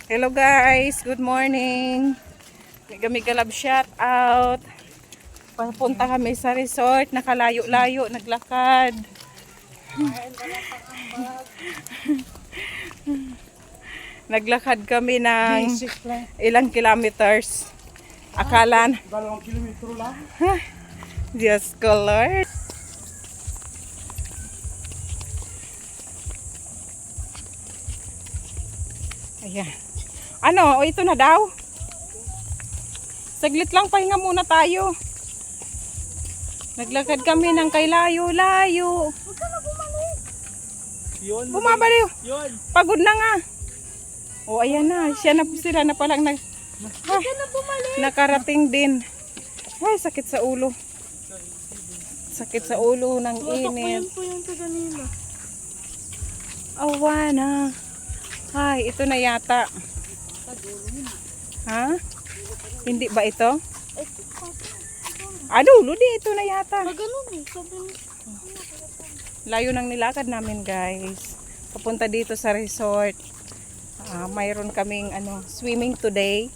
Hello guys, good morning. Kami galab shout out. Papunta kami sa resort, nakalayo-layo, naglakad. Naglakad kami ng ilang kilometers. Akalan. 2 kilometro lang. Diyos ko Lord. Ayan. Ano? O ito na daw? Saglit lang, pahinga muna tayo. Naglakad kami ng kay layo-layo. Huwag ka na bumalik. Yun. Bumabaliw. Yun. Pagod na nga. O ayan na. Sila na palang Huwag ka na bumalik. nakarating din. Ay, sakit sa ulo. Sakit sa ulo ng init. po yung taga-nila. Awa na. Ay, ito na yata. Ha? Hindi ba ito? Dulo di. Ito na yata. Ganun eh. Sabi mo. Layo nang nilakad namin guys. Papunta dito sa resort. Mayroon kaming swimming today.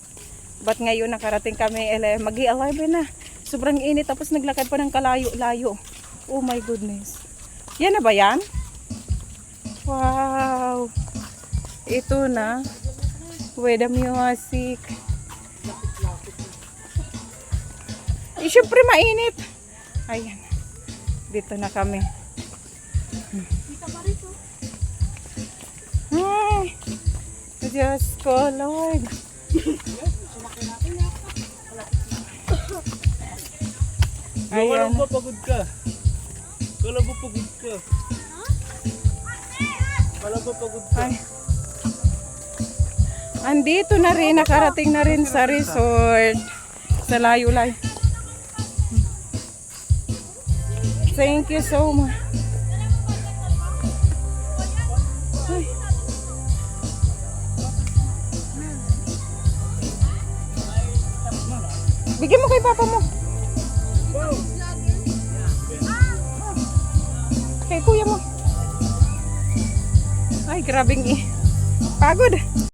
But ngayon nakarating kami mag-11 na. Sobrang init tapos naglakad pa ng kalayo-layo. Oh my goodness. Yan na ba yan? Wow. Ito na. With the music. Siyempre mainit. Ayan. Dito na kami. Ay. Diyos ko, Lord. Kala mo pagod ka. Kala mo pagod ka. Kala mo pagod ka. Ay. Andito na rin, nakarating na rin sa resort. Sa layo-layo. Thank you so much. Ay. Bigyan mo kay papa mo. Kay kuya mo. Ay, grabing pagod.